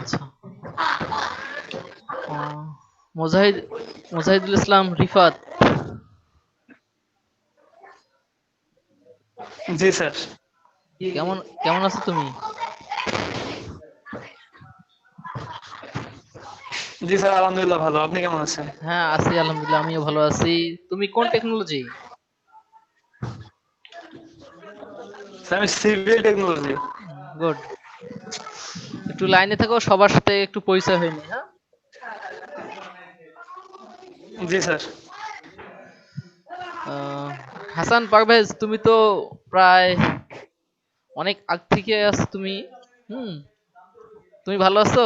আচ্ছা। ও, মুজাহিদ মুজাহিদুল ইসলাম রিফাত। জি স্যার। কেমন কেমন আছো তুমি? জি স্যার, আলহামদুলিল্লাহ ভালো। আপনি কেমন আছেন? হ্যাঁ আছি আলহামদুলিল্লাহ, আমিও ভালো আছি। তুমি কোন টেকনোলজি? স্যার আমি সিভিল টেকনোলজি। গুড। একটু লাইনে থাকো, সবার সাথে একটু পরিচয় হয়নি। হ্যাঁ, জি স্যার। হাসান পারভেজ, তুমি তো প্রায় অনেক আগ থেকে আছো তুমি। হুম, তুমি ভালো আছো?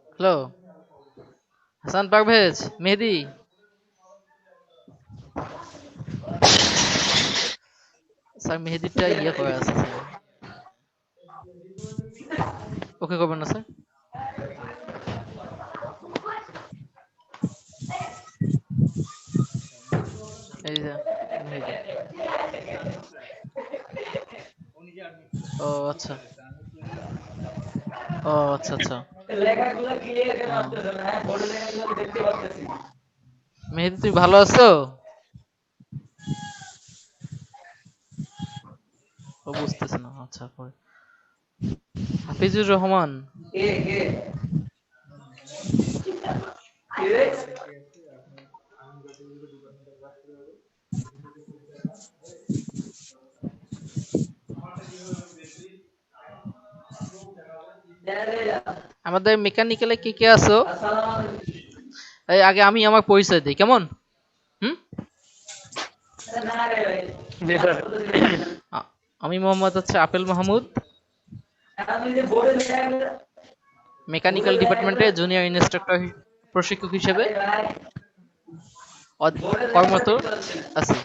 হ্যালো, হাসান পারভেজ, মেহেদি। স্যার মেহেদিটা ইয়ে করে আছে স্যার। ওকে করবেন না স্যার? এই যে মেহেদি। ও আচ্ছা, ও আচ্ছা আচ্ছা। মেহেদি তুমি ভালো আছো? ও বুঝতেছে না, আচ্ছা পরে। হাফিজুর রহমান। আমাদের মেকানিক্যালে কে কে আছো? এই আগে আমি আমার পরিচয় দিই, কেমন? হুম, জি স্যার। আমি মোহাম্মদ হচ্ছে আপেল মাহমুদ, মেকানিক্যাল ডিপার্টমেন্টে জুনিয়র ইনস্ট্রাক্টর প্রশিক্ষক হিসেবে কর্মরত আছি।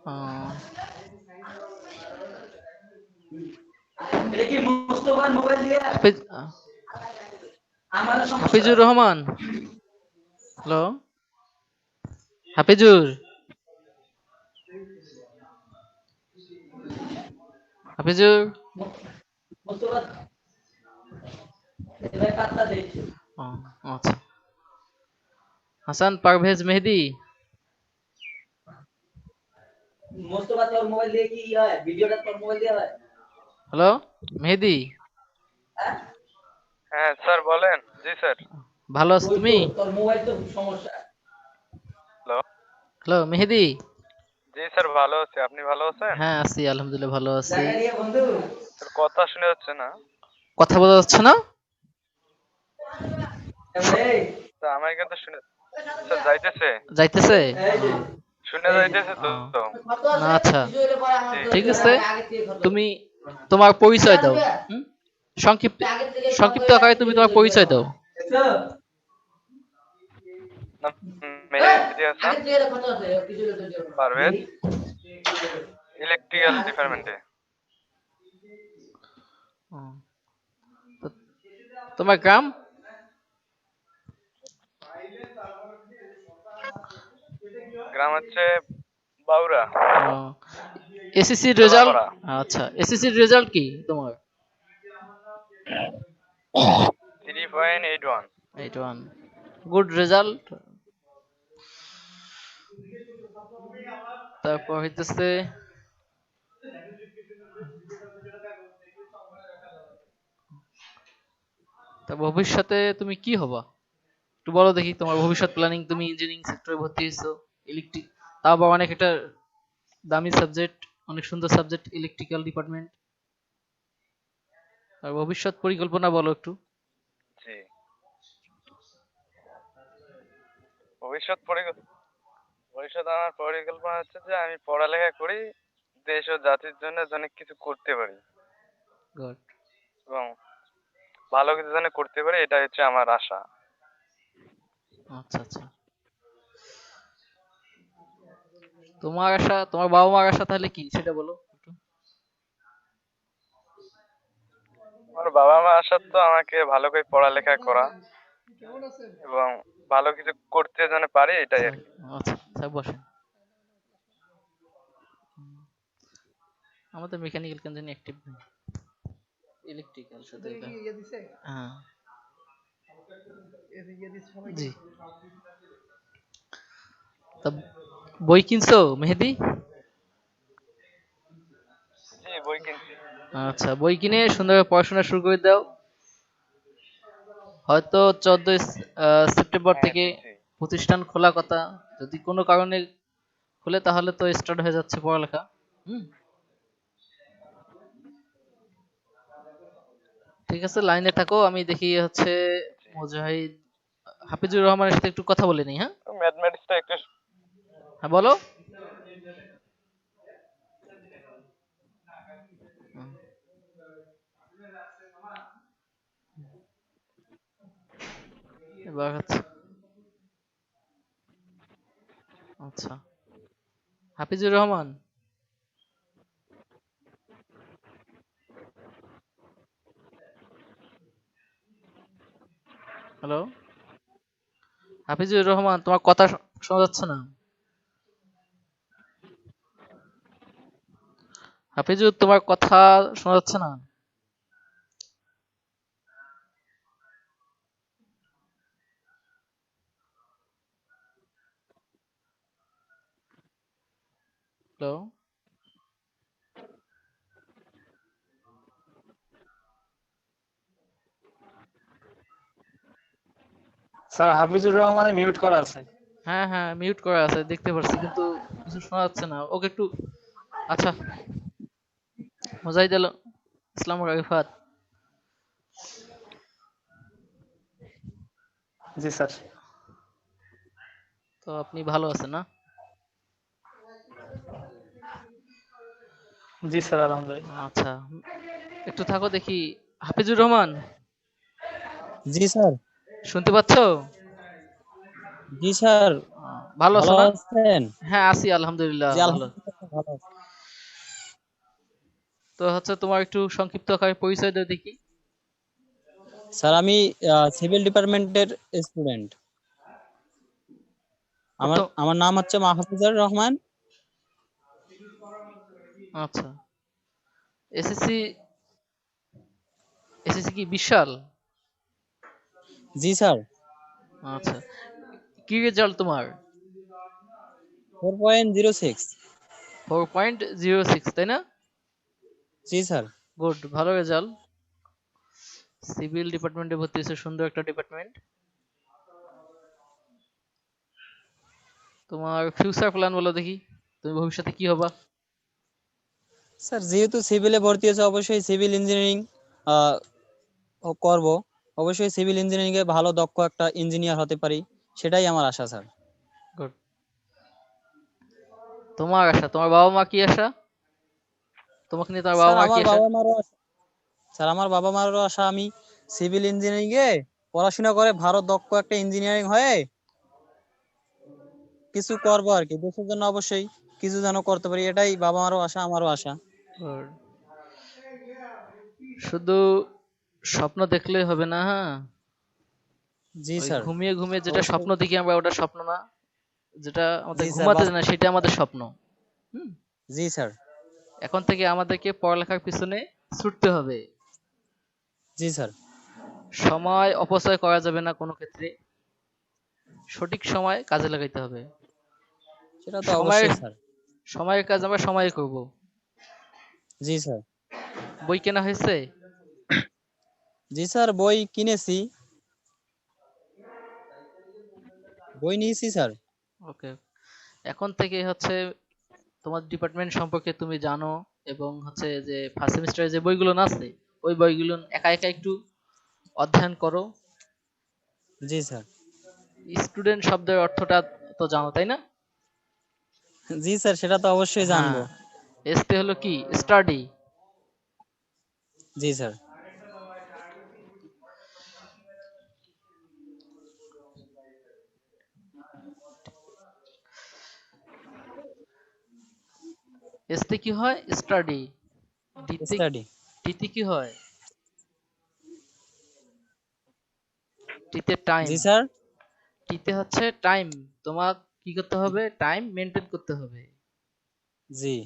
আহ, হাফিজুর রহমান। হ্যালো, হাফিজুর, হাফিজুর। ও, আচ্ছা। হাসান পারভেজ মেহেদি। হ্যালো মেহেদি, হ্যাঁ স্যার বলেন। জি স্যার। ভালো আছো তুমি? হ্যালো। হ্যালো মেহেদি। জি স্যার ভালো আছি, আপনি ভালো আছেন? হ্যাঁ আছি আলহামদুলিল্লাহ, ভালো আছি। স্যার কথা শুনে যাচ্ছে না। কথা বোঝা যাচ্ছে না? স- স্যার আমার কিন্তু শুনে, স্যার যাইতেছে, যাইতেছে? শুনে যাইতেছে তো। আহ, না আচ্ছা, জি। ঠিক আছে। তুমি তোমার পরিচয় দাও। হুম? সংক্ষিপ্ত সংক্ষিপ্ত আকারে তুমি তোমার পরিচয় দাও। নাম মেহেদি হাসান পারভেজ, ইলেকট্রিক্যাল ডিপার্টমেন্টে। হুম, তো তোমার গ্রাম? গ্রাম হচ্ছে বাউরা, এসএসসি রেজাল্ট? জলাপাড়া। আচ্ছা, এসএসসি রেজাল্ট কি তোমার? 3.81। 81, গুড রেজাল্ট। তারপর হইতেছে, তা ভবিষ্যতে তুমি কি হবা একটু বলো দেখি, তোমার ভবিষ্যৎ প্ল্যানিং। তুমি ইঞ্জিনিয়ারিং সেক্টরে ভর্তি হয়েছো, ইলেকট্রিক, তাও আবার অনেক একটা দামি সাবজেক্ট, অনেক সুন্দর সাবজেক্ট, ইলেকট্রিক্যাল ডিপার্টমেন্ট। আর ভবিষ্যৎ পরিকল্পনা বলো একটু। জি। ভবিষ্যৎ ভবিষ্যৎ আমার পরিকল্পনা হচ্ছে যে আমি পড়ালেখা করি, দেশ ও জাতির জন্য অনেক কিছু করতে পারি গুড। এবং ভালো কিছু যেন করতে পারি, এটা হচ্ছে আমার আশা। আচ্ছা আচ্ছা, তোমার আশা, তোমার বাবা মার আশা তাহলে কি সেটা বলো একটু। আমার বাবা মা আশা তো আমাকে ভালো করে পড়ালেখা করা এবং ভালো কিছু করতে যেন পারি এটাই আর স্যার, কি। আচ্ছা স্যার বসেন। আমাদের মেকানিক্যাল কেন জানি অ্যাক্টিভ নেই, ইলেকট্রিক্যাল শুধু এটা। হ্যাঁ জি। তা বই কিনছো মেহেদি? জি বই কিনছি। আচ্ছা, বই কিনে সুন্দরভাবে পড়াশোনা শুরু করে দাও। হয়তো 14 সেপ্টেম্বর হ্যাঁ থেকে দিচ্ছি। প্রতিষ্ঠান খোলা কথা। যদি কোনো কারণে খুলে তাহলে তো স্টার্ট হয়ে যাচ্ছে পড়ালেখা। হুম, ঠিক আছে, লাইনে থাকো। আমি দেখি হচ্ছে জি। মুজাহিদ হাফিজুর রহমানের সাথে একটু কথা বলে নিই। হ্যাঁ ম্যাথমেটিক্সটা একটু হ্যাঁ বলো। হুম, এবার হচ্ছে আচ্ছা হাফিজুর রহমান, হ্যালো হাফিজুর রহমান, তোমার কথা শোনা যাচ্ছে না। হাফিজুর, তোমার কথা শোনা যাচ্ছে না। হ্যালো স্যার হাফিজুর রহমানের মিউট করা আছে। হ্যাঁ হ্যাঁ মিউট করা আছে দেখতে পাচ্ছি, কিন্তু কিছু শোনা যাচ্ছে না ওকে একটু। আচ্ছা, মুজাহিদ ইসলাম রিফাত, জি স্যার। তো আপনি ভালো আছেন না? জি স্যার আলহামদুলিল্লাহ। আচ্ছা, একটু থাকো দেখি। হাফিজুর রহমান, জি স্যার। শুনতে পাচ্ছো? জি স্যার। ভালো আছো ভালো না? আছেন? হ্যাঁ আছি আলহামদুলিল্লাহ জি ভালো। আলহামদুলিল্লাহ ভালো আছি। তো হচ্ছে তোমার একটু সংক্ষিপ্ত আকারে পরিচয় দাও দেখি। স্যার আমি সিভিল ডিপার্টমেন্টের স্টুডেন্ট। আমার বর্ত- আমার নাম হচ্ছে মাহফুজুর রহমান। আচ্ছা, এসএসসি এসএসসি কি বিশাল? জি স্যার। আচ্ছা, কি রেজাল্ট তোমার? 4.06। 4.06 তাই না? জি স্যার। গুড, ভালো রেজাল্ট। সিভিল ডিপার্টমেন্টে ভর্তি হয়েছে, সুন্দর একটা ডিপার্টমেন্ট। তোমার ফিউচার প্ল্যান বলো দেখি, তুমি ভবিষ্যতে কি হবা? স্যার যেহেতু সিভিলে ভর্তি হয়েছে অবশ্যই সিভিল ইঞ্জিনিয়ারিং করব। অবশ্যই সিভিল ইঞ্জিনিয়ারিং এ ভালো দক্ষ একটা ইঞ্জিনিয়ার হতে পারি, সেটাই আমার আশা স্যার। গুড। তোমার আশা, তোমার বাবা মা কি আশা? তোমাকে নিয়ে তোমার বাবা স্যার মার কি আমার আশা? বাবা মারও স্যার আমার বাবা মারও আশা আমি সিভিল ইঞ্জিনিয়ারিং এ পড়াশোনা করে ভালো দক্ষ একটা ইঞ্জিনিয়ারিং হয়ে কিছু করবো আর কি, দেশের জন্য অবশ্যই কিছু যেন করতে পারি, এটাই বাবা মারও আশা আমারও আশা। Good. শুধু স্বপ্ন দেখলেই হবে না, হ্যাঁ? জি ওই স্যার। ঘুমিয়ে ঘুমিয়ে যেটা অবশ্যই। স্বপ্ন দেখি আমরা ওটা স্বপ্ন না, যেটা আমাদের জি স্যার ঘুমাতে দেয় না সেটা আমাদের স্বপ্ন। হুম, জি স্যার। এখন থেকে আমাদেরকে পড়ালেখার পিছনে ছুটতে হবে। জি স্যার। সময় অপচয় করা যাবে না কোনো ক্ষেত্রে, সঠিক সময় কাজে লাগাইতে হবে। সেটা তো সময়ের অবশ্যই স্যার। সময়ের কাজ আমরা সময়ে করব। জি স্যার। বই কেনা হয়েছে? জি স্যার বই কিনেছি, বই নিয়েছি স্যার। ওকে, এখন থেকে হচ্ছে তোমার ডিপার্টমেন্ট সম্পর্কে তুমি জানো, এবং হচ্ছে যে ফার্স্ট সেমিস্টারে যে বইগুলো আছে ওই বইগুলো একা একা একটু অধ্যয়ন করো। জি স্যার। স্টুডেন্ট শব্দের অর্থটা তো জানো তাই না? জি স্যার সেটা তো অবশ্যই হ্যাঁ, জানবো। এসতে হলো কি স্টাডি। জি স্যার। এসতে কি হয় স্টাডি, ডিতে স্টাডি। ডিতে কি হয়, টিতে টাইম, জি স্যার। টিতে হচ্ছে টাইম, তোমার কি করতে হবে, টাইম মেনটেন করতে হবে। জি।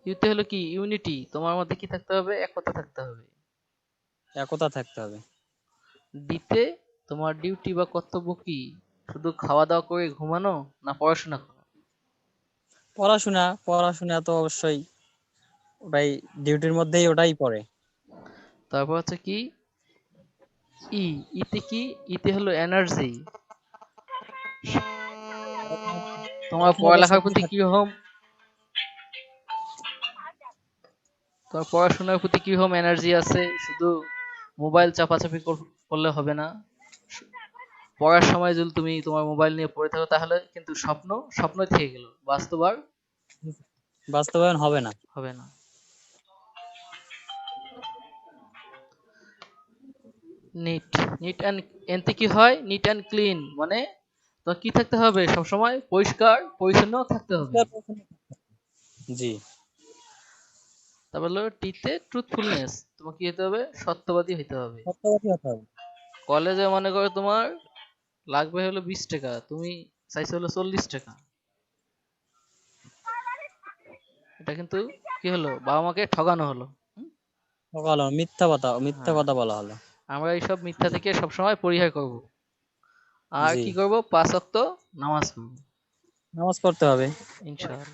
ইউতে হলো কি ইউনিটি, তোমার মধ্যে কি থাকতে হবে, একতা থাকতে হবে। একতা থাকতে হবে। ডিতে তোমার ডিউটি বা কর্তব্য কি, শুধু খাওয়া দাওয়া করে ঘুমানো না পড়াশোনা করা? পড়াশোনা তো অবশ্যই ওটাই ডিউটির মধ্যেই ওটাই পড়ে। তারপর হচ্ছে কি ই, ইতে কি, ইতে হলো এনার্জি, তোমার পড়াশোনাটা পড়ালেখার শক্তি প্রতি থাকতে কিরকম, তোমার পড়াশোনার প্রতি কিরকম এনার্জি আছে। শুধু মোবাইল চাপাচাপি করলে হবে না। পড়ার সময় যদি তুমি তোমার মোবাইল নিয়ে পড়ে থাকো তাহলে কিন্তু স্বপ্নই থেকে গেল, বাস্তব আর বাস্তবায়ন হবে না। হবে না। নিট, নিট অ্যান্ড এনতে কি হয়, নিট অ্যান্ড ক্লিন মানে তোমার কি থাকতে হবে, সবসময় পরিষ্কার পরিচ্ছন্ন থাকতে হবে। জি। তারপর হলো টিতে ট্রুথফুলনেস, তোমাকে কি হতে হবে, সত্যবাদী হতে হবে। সত্যবাদী হতে হবে। কলেজে মনে করো তোমার লাগবে হলো 20 টাকা, তুমি চাইছো হলো 40 টাকা, এটা কিন্তু কি হলো, বাবা মাকে ঠকানো হলো। হুম? মিথ্যা হ্যাঁ, কথা বলা হলো। আমরা এইসব মিথ্যা থেকে সবসময় পরিহার করব। আর জি। কি করব, 5 ওয়াক্ত নামাজ পড়ব নামাজ পড়তে হবে। ইনশাআল্লাহ।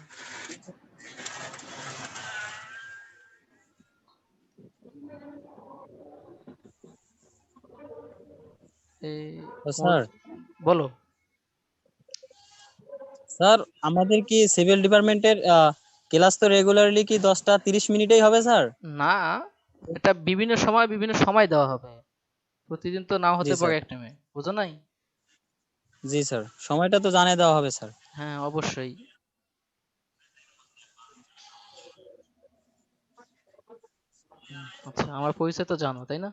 এই তো তোমার স্যার, বলো। স্যার আমাদের কি সিভিল ডিপার্টমেন্টের ক্লাস তো রেগুলারলি কি 10টা 30 মিনিটেই হবে স্যার? না, এটা বিভিন্ন সময় বিভিন্ন সময় দেওয়া হবে, প্রতিদিন তো নাও জি হতে পারে স্যার। এক টাইমে, বুঝো নাই? জি স্যার, সময়টা তো জানিয়ে দেওয়া হবে স্যার। হ্যাঁ অবশ্যই। আচ্ছা, আমার পরিচয় তো জানো তাই না?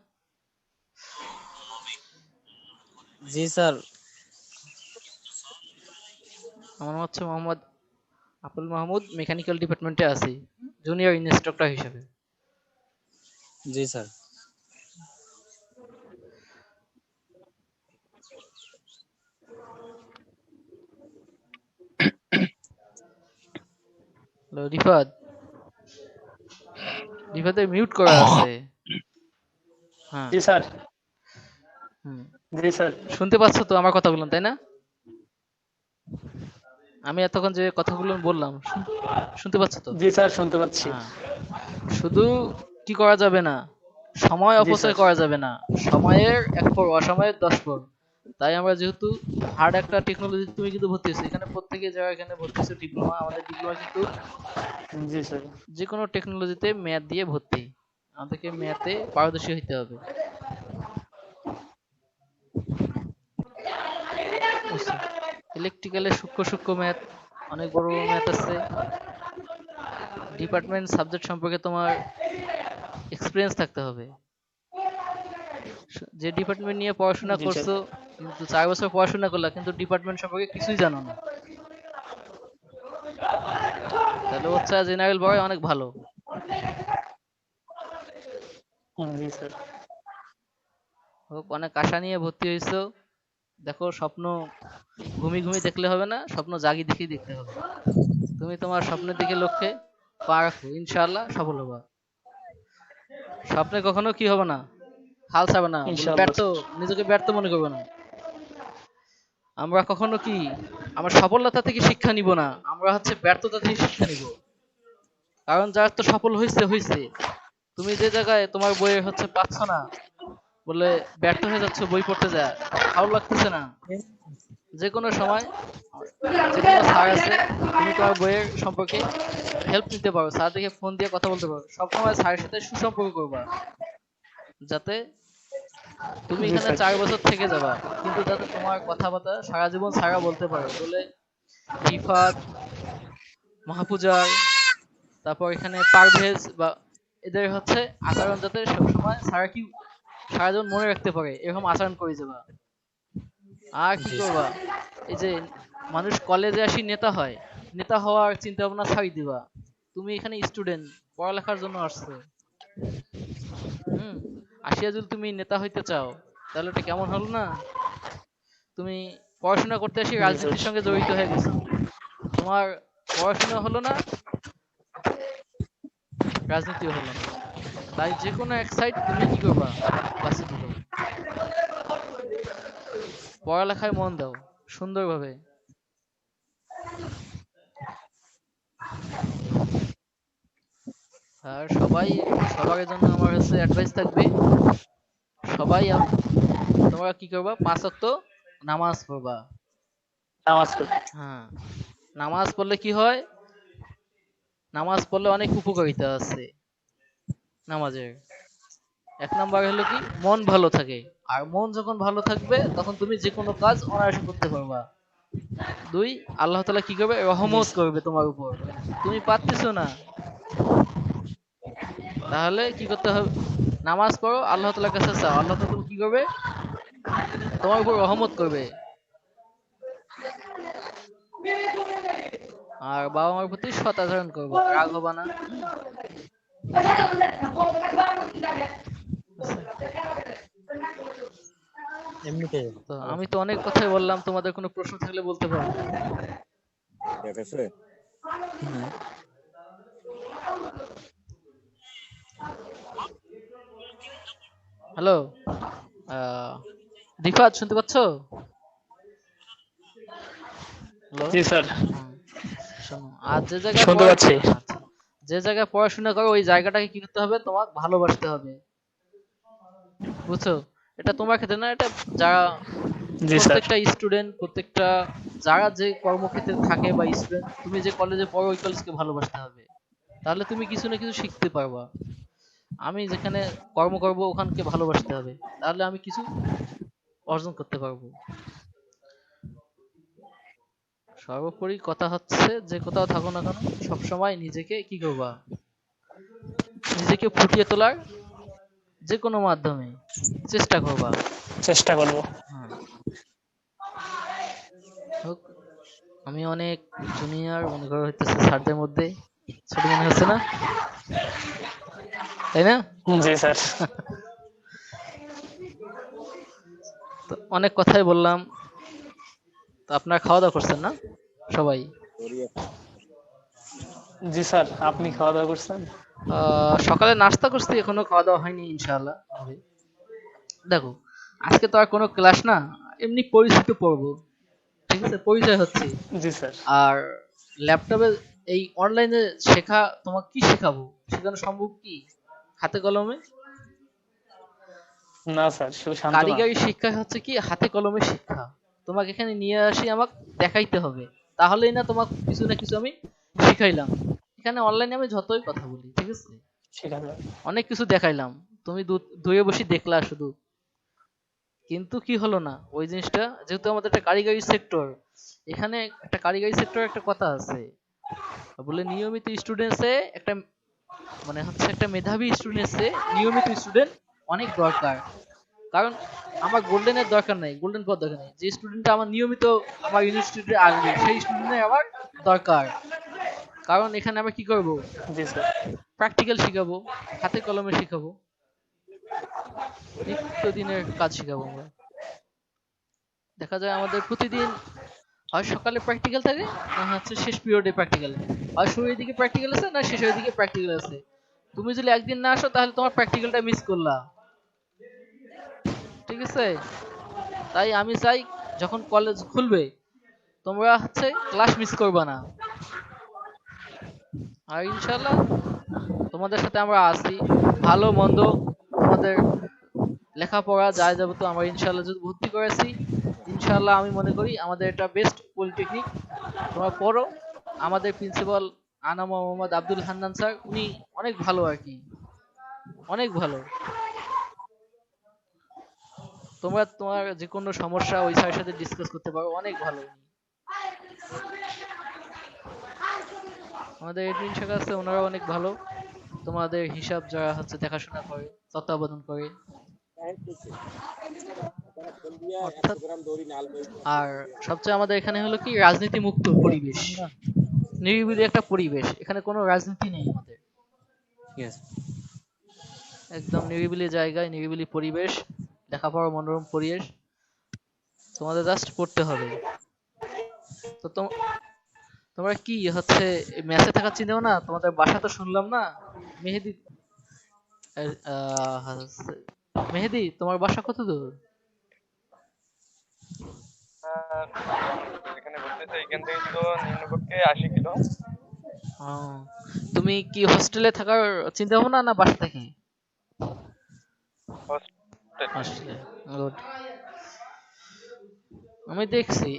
জি স্যার। আমার নাম হচ্ছে মোহাম্মদ আব্দুল মাহমুদ, মেকানিক্যাল ডিপার্টমেন্টে আছি জুনিয়র ইনস্ট্রাক্টর হিসেবে। জি স্যার। হ্যালো রিফাত, রিফাতের মিউট করা আছে। হ্যাঁ। জি স্যার। হুম, জি স্যার। শুনতে পাচ্ছ তো আমার কথাগুলো তাই না? আমি এতক্ষণ যে কথাগুলো বললাম শুনতে পাচ্ছ তো? জি স্যার, শুনতে পাচ্ছি। হ্যাঁ, শুধু কি করা যাবে না, সময় জি অপচয় স্যার। করা যাবে না, সময়ের 1 পর অসময়ের 10 পর। তাই আমরা যেহেতু হার্ড একটা টেকনোলজি, তুমি কিন্তু ভর্তি হয়েছো এখানে, প্রত্যেকে যারা এখানে ভর্তি হয়েছে ডিপ্লোমা, আমাদের ডিপ্লোমা কিন্তু জি স্যার। যে কোনো টেকনোলজিতে ম্যাথ দিয়ে ভর্তি, আমাদেরকে ম্যাথে পারদর্শী হতে হবে। বুঝছো? ইলেকট্রিক্যালে সূক্ষ্ম সূক্ষ্ম ম্যাথ, অনেক বড় বড় ম্যাথ আছে। ডিপার্টমেন্ট সাবজেক্ট সম্পর্কে তোমার এক্সপিরিয়েন্স থাকতে হবে। যে ডিপার্টমেন্ট নিয়ে পড়াশোনা জি স্যার। করছো, কিন্তু 4 বছর পড়াশোনা করলা কিন্তু ডিপার্টমেন্ট সম্পর্কে কিছুই জানো না, তাহলে হচ্ছে জেনারেল পড়াই অনেক ভালো। জি স্যার। হোক, অনেক আশা নিয়ে ভর্তি হয়েছো, দেখো স্বপ্ন ঘুমি ঘুমি দেখলে হবে না, স্বপ্ন জাগি দেখেই দেখতে হবে। তুমি তোমার স্বপ্নের দিকে লক্ষ্যে পা রাখো, ইনশাআল্লাহ সফল হবা। স্বপ্নে কখনো কি হবে না, হাল ছাড়বে না, বলে ইনশাআল্লাহ ব্যর্থ, স্যার। নিজেকে ব্যর্থ মনে করবে না। আমরা কখনো কি আমরা সফলতা থেকে শিক্ষা নিব না, আমরা হচ্ছে ব্যর্থতা থেকে শিক্ষা নিব। কারণ যার তো সফল হয়েছে হয়েছে, তুমি যে জায়গায় তোমার বইয়ে হচ্ছে পাচ্ছ না, বলে ব্যর্থ হয়ে যাচ্ছে বই পড়তে যায়, ভালো লাগতেছে না, যে কোনো সময় যে কোনো স্যার আছে, তুমি তোমার বইয়ের সম্পর্কে হেল্প নিতে পারো, স্যার দেখে ফোন দিয়ে কথা বলতে পারো, সবসময় স্যারের সাথে সুসম্পর্ক করবা, যাতে তুমি জি এখানে স্যার। 4 বছর থেকে যাবা, কিন্তু যাতে তোমার কথাবার্তা সারা জীবন সারা বলতে পারে, বলে রিফাত, মাহফুজার, তারপর এখানে পারভেজ বা এদের হচ্ছে আচরণ যাতে সবসময় সারা কি সারা জীবন মনে রাখতে পারে, এরকম আচরণ করে যাবা। আর কি জি করবা, স্যার। এই যে মানুষ কলেজে আসি নেতা হয়, নেতা হওয়ার চিন্তা ভাবনা ছাড়ি দিবা। তুমি এখানে স্টুডেন্ট, পড়ালেখার জন্য আসছো। হুম, আসিয়া যদি তুমি নেতা হইতে চাও, তাহলে এটা কেমন হলো না? তুমি পড়াশোনা করতে এসে জি রাজনীতির স্যার। সঙ্গে জড়িত হয়ে গেছো, তোমার পড়াশোনা হলো না, রাজনীতিও হলো না, তাই যে কোনো এক সাইড তুমি কি করবা, বাছে নিবা। পড়ালেখায় মন দাও সুন্দরভাবে। আর সবার জন্য আমার হচ্ছে অ্যাডভাইস থাকবে, সবাই তোমরা কি করবা, 5 ওয়াক্ত নামাজ পড়বা। নামাজ পড়ি। হ্যাঁ, নামাজ পড়লে কি হয়, নামাজ পড়লে অনেক উপকারিতা আছে নামাজের। 1 নাম্বার হলো কি, মন ভালো থাকে, আর মন যখন ভালো থাকবে তখন তুমি যে কোনো কাজ অনায়াসে করতে পারবা। 2, আল্লাহ তাআলা কি করবে, জি রহমত স্যার। করবে তোমার উপর। তুমি পারতেছো না, তাহলে কি করতে হবে, নামাজ পড়ো, আল্লাহ তাআলার কাছে চাও, আল্লাহ তাআলা তুমি কি করবে, তোমার উপর রহমত করবে। আর বাবা মার প্রতি সৎ আচরণ করবা, রাগ হবা না। বুঝছো? এমনিতে তো আমি তো অনেক কথাই বললাম, তোমাদের কোনো প্রশ্ন থাকলে বলতে পারো। হুম। হ্যালো, রিফাত শুনতে পাচ্ছো? হ্যালো। জি স্যার। শোনো, আর যে জায়গায় শুনতে পাচ্ছি। আচ্ছা, যে জায়গায় পড়াশোনা করো ওই জায়গাটাকে কি করতে হবে, তোমার ভালোবাসতে হবে। বুঝছো? এটা তোমার ক্ষেত্রে না, এটা যারা জি স্যার। প্রত্যেকটা স্টুডেন্ট, প্রত্যেকটা যারা যে কর্মক্ষেত্রে থাকে বা স্টুডেন্ট, তুমি যে কলেজে পড়ো ওই কলেজকে ভালোবাসতে হবে, তাহলে তুমি কিছু না কিছু শিখতে পারবা। আমি যেখানে কর্ম করব ওখানকে ভালোবাসতে হবে, তাহলে আমি কিছু অর্জন করতে পারবো। সর্বোপরি কথা হচ্ছে, যে কোথাও থাকো না কেন সবসময় নিজেকে কি করবা, নিজেকে ফুটিয়ে তোলার যে কোনো মাধ্যমে চেষ্টা করবা। চেষ্টা করব। হ্যাঁ, হোক, আমি অনেক জুনিয়র মনে করা হইতেছে স্যারদের মধ্যে, ছোট মনে হচ্ছে না, তাই না? জি স্যার। তো অনেক কথাই বললাম, তো আপনারা খাওয়া দাওয়া করছেন না সবাই? জি স্যার, আপনি খাওয়া দাওয়া করছেন? সকালে নাস্তা করছি, এখনো খাওয়া দাওয়া হয়নি, ইনশাআল্লাহ হবে। দেখো, আজকে তো আর কোনো ক্লাস না, এমনি পরিচিত পড়ব, ঠিক আছে, পরিচয় হচ্ছে। জি স্যার। আর ল্যাপটপে এই অনলাইনে শেখা, তোমাকে কি শেখাবো, শেখানো সম্ভব কি হাতে কলমে? না স্যার, শুধু সান্ত্বনা। কারিগরি শিক্ষা হচ্ছে কি হাতে কলমে শিক্ষা, তোমাকে এখানে নিয়ে আসি, আমাকে দেখাইতে হবে, তাহলেই না তোমাকে কিছু না কিছু আমি শিখাইলাম। এখানে অনলাইনে আমি যতই কথা বলি, ঠিক আছে, শেখা যায়। অনেক কিছু দেখাইলাম, তুমি দূরে বসে দেখলা শুধু, কিন্তু কি হলো না ওই জিনিসটা, যেহেতু আমাদের একটা কারিগরি সেক্টর, এখানে একটা কারিগরি সেক্টর একটা কথা আছে, বলে নিয়মিত স্টুডেন্টসে একটা, মানে হচ্ছে একটা মেধাবী স্টুডেন্টসে নিয়মিত স্টুডেন্ট অনেক দরকার। কারণ আমার গোল্ডেনের দরকার নাই, গোল্ডেন পাওয়ার দরকার নাই, যে স্টুডেন্টটা আমার নিয়মিত আমার ইউনিভার্সিটিতে আসবে সেই স্টুডেন্টের আমার দরকার। কারণ এখানে আমরা কি করব, জি স্যার। প্র্যাকটিক্যাল শিখাবো, হাতে কলমে শিখাবো, নিত্যদিনের কাজ শিখাবো আমরা। দেখা যায় আমাদের প্রতিদিন হয় সকালে প্র্যাকটিক্যাল থাকে, না হচ্ছে শেষ পিরিয়ডে প্র্যাকটিক্যাল, হয় শুরুর দিকে প্র্যাকটিক্যাল আছে না শেষের দিকে প্র্যাকটিক্যাল আছে। তুমি যদি একদিন না আসো তাহলে তোমার প্র্যাকটিক্যালটা মিস করলা, ঠিক আছে? তাই আমি চাই যখন কলেজ খুলবে তোমরা হচ্ছে ক্লাস মিস করবা না। আর ইনশাল্লাহ তোমাদের সাথে আমরা আছি, ভালো মন্দ তোমাদের লেখাপড়া যায় যাবো, তো আমরা ইনশাল্লাহ যদি ভর্তি করেছি, ইনশাল্লাহ আমি মনে করি আমাদের এটা বেস্ট পলিটেকনিক। তোমরা পড়ো। আমাদের প্রিন্সিপাল আনাম মোহাম্মদ আব্দুল হান্নান স্যার, উনি অনেক ভালো আর কি, অনেক ভালো। তোমরা তোমার যে কোনো সমস্যা ওই স্যারের সাথে ডিসকাস করতে পারো, অনেক ভালো উনি। আমাদের এডমিন শাখা আছে, ওনারা অনেক ভালো, তোমাদের হিসাব যারা হচ্ছে দেখাশোনা করে, তত্ত্বাবধান করে, অর্থাৎ। আর সবচেয়ে আমাদের এখানে হলো কি রাজনীতি মুক্ত পরিবেশ, নিরিবিলি একটা পরিবেশ, এখানে কোনো রাজনীতি নেই আমাদের, ঠিক আছে। একদম নিরিবিলি জায়গায় নিরিবিলি পরিবেশ, লেখাপড়ার মনোরম পরিবেশ। তোমাদের জাস্ট পড়তে হবে। তো তোমরা কি হচ্ছে মেসে থাকার চিন্তা না? তোমাদের বাসা তো শুনলাম না। মেহেদি মেহেদি তোমার বাসা কত দূর? যেখানে বলতেছে এখান থেকে তো নিম্নপক্ষে 80 কিলো। ও, তুমি কি হোস্টেলে থাকার চিন্তা ভাবনা না বাসা থেকে? হোস্টেল। হোস্টেলে। গুড। আমি দেখছি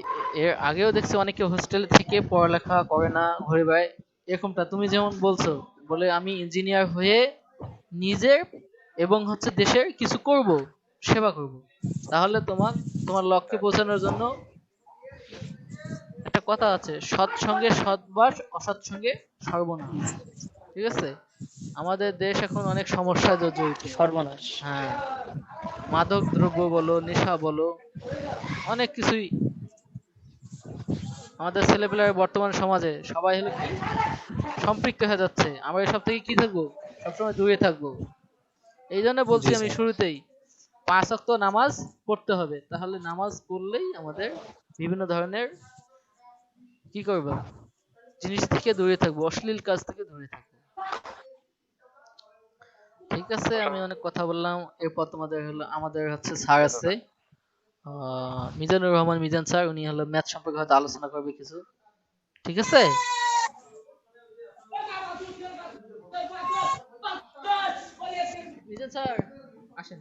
এর আগেও দেখছি অনেকে হোস্টেলে থেকে পড়ালেখা করে না, ঘুরে বেড়ায়। এরকমটা তুমি যেমন বলছো, বলে আমি ইঞ্জিনিয়ার হয়ে নিজের এবং হচ্ছে দেশের কিছু করব, সেবা করব। তাহলে তোমার লক্ষ্যে পৌঁছানোর জন্য একটা কথা আছে, সৎ সঙ্গে সৎবাস, অসৎ সঙ্গে সর্বনাশ। ঠিক আছে? আমাদের দেশ এখন অনেক সমস্যায় জর্জরিত। সর্বনাশ। হ্যাঁ, মাদক দ্রব্য বলো, নেশা বলো, অনেক কিছুই। আমাদের ছেলেপেলেরা বর্তমান সমাজে সবাই হলো কি সম্পৃক্ত হয়ে যাচ্ছে। আমরা এসব থেকে কি থাকবো, সবসময় দূরে থাকবো। এই জন্য বলছি জি আমি স্যার। শুরুতেই 5 ওয়াক্ত নামাজ পড়তে হবে। তাহলে নামাজ পড়লেই আমাদের বিভিন্ন ধরনের কি করবো জিনিস থেকে দূরে থাকবো, অশ্লীল কাজ থেকে দূরে থাকবো। ঠিক আছে, আমি অনেক কথা বললাম। এরপর আমাদের হচ্ছে স্যার আছে, মিজানুর রহমান মিজান স্যার। উনি হলো ম্যাথ সম্পর্কে হয়তো আলোচনা করবে কিছু। ঠিক আছে? মিজান স্যার আসেন।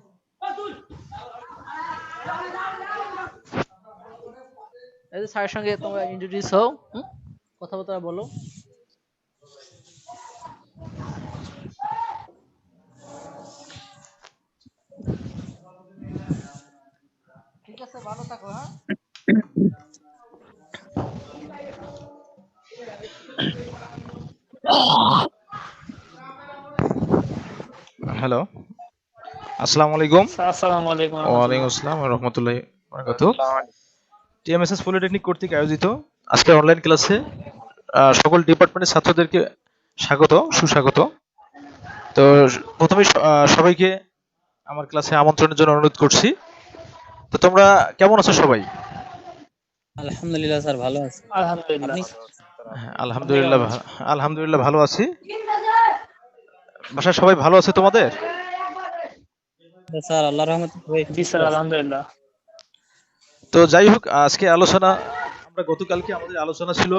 এই যে স্যারের সঙ্গে তোমরা ইন্ট্রোডিউস হও, কথাবার্তা বলো। ঠিক আছে, ভালো থাকো। হ্যাঁ, হ্যালো, আসসালামু আলাইকুম। আসসালামু আলাইকুম ওয়ালাইকুম রহমতুল্লাহ। আসসালাম ওয়া রাহমাতুল্লাহি ওয়া বারাকাতুহু। আসসালামু আলাইকুম। টিএমএসএস পলিটেকনিক কর্তৃক আয়োজিত আজকের অনলাইন ক্লাসে সকল ডিপার্টমেন্টের ছাত্রদেরকে সুস্বাগত। তো প্রথমে সবাইকে আমার ক্লাসে আমন্ত্রণের জন্য অনুরোধ করছি। তো তোমরা কেমন আছো সবাই? আলহামদুলিল্লাহ স্যার, ভালো আছি। আলহামদুলিল্লাহ। আপনি? হ্যাঁ, আপনি কেমন আছেন? আলহামদুলিল্লাহ ভালো আছি। বাসায় সবাই ভালো আছে তোমাদের? স্যার আল্লাহর রহমতে সবাই জি সুস্থ স্যার, আছে। আলহামদুলিল্লাহ। তো যাই হোক, আজকে আমরা গতকালকে আমাদের আলোচনা ছিল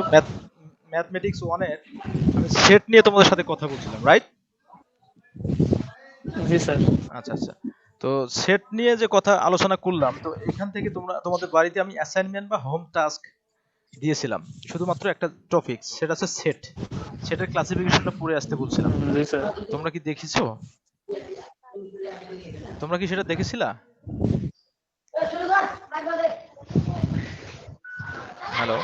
ম্যাথমেটিক্স 1 এর সেট নিয়ে তোমাদের সাথে কথা বলছিলাম, রাইট? জি স্যার। আচ্ছা আচ্ছা। তো সেট নিয়ে যে কথা আলোচনা করলাম, তো এখান থেকে তোমাদের বাড়িতে আমি অ্যাসাইনমেন্ট বা হোম টাস্ক দিয়েছিলাম, শুধুমাত্র একটা টপিক, সেটা হচ্ছে সেটের ক্লাসিফিকেশনটা পড়ে আসতে বলছিলাম। জি স্যার। তোমরা কি দেখেছো? তোমরা কি সেটা দেখেছিলা? Hello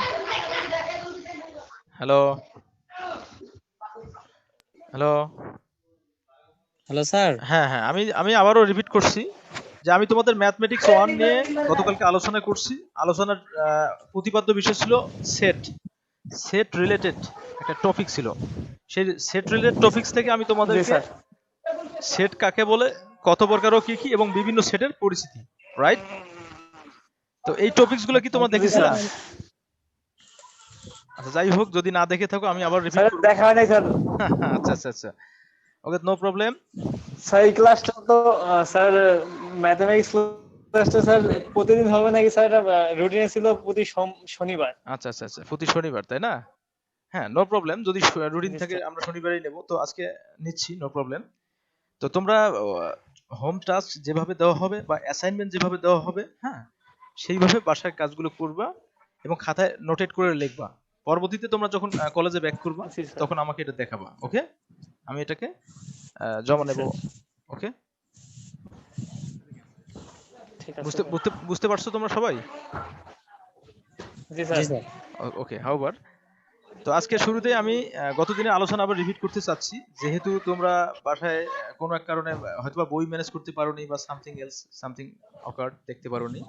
hello hello hello sir. হ্যাঁ হ্যাঁ, আমি আবারও রিপিট করছি যে আমি তোমাদের ম্যাথমেটিক্স 1 নিয়ে গতকালকে আলোচনা করছি। আলোচনার প্রতিপাদ্য বিষয় ছিল সেট সেট রিলেটেড একটা টপিক ছিল। সেই সেট রিলেটেড টপিকস থেকে আমি জি তোমাদেরকে স্যার। সেট কাকে বলে, কত প্রকার ও কি কি, এবং বিভিন্ন সেটের পরিচিতি, রাইট? তো এই টপিকস গুলো কি তোমরা জি দেখেছিলা? স্যার। আচ্ছা, যাই হোক, যদি না দেখে থাকো আমি আবার রিপিট স্যার করব। দেখা হয় নাই স্যার। আচ্ছা আচ্ছা আচ্ছা, ওকে, নো প্রবলেম। স্যার এই ক্লাসটা তো স্যার ম্যাথমেটিক্স ক্লাসটা স্যার প্রতিদিন হবে নাকি স্যার? রুটিনে ছিল প্রতি শনিবার। আচ্ছা আচ্ছা আচ্ছা, প্রতি শনিবার, তাই না? হ্যাঁ, নো প্রবলেম, যদি রুটিন জি থাকে স্যার। আমরা শনিবারই নেব, তো আজকে নিচ্ছি, নো প্রবলেম। তো তোমরা হোম টাস্ক যেভাবে দেওয়া হবে বা অ্যাসাইনমেন্ট যেভাবে দেওয়া হবে, হ্যাঁ, সেইভাবে বাসায় কাজগুলো করবা এবং খাতায় নোটেট করে লিখবা। পরবর্তীতে তোমরা যখন কলেজে ব্যাক করবা, জি স্যার। তখন আমাকে এটা দেখাবা, ওকে? আমি এটাকে জমা জি নেব, স্যার। ওকে? ঠিক আছে বুঝতে স্যার। বুঝতে বুঝতে পারছো তোমরা সবাই? জি জি স্যার। স্যার। ওকে, হাউবার। তো আজকে শুরুতে আমি গত দিনের আলোচনা আবার রিপিট করতে চাচ্ছি, যেহেতু তোমরা বাসায় কোনো এক কারণে হয়তোবা বই ম্যানেজ করতে পারোনি বা সামথিং অকার্ড দেখতে পারোনি।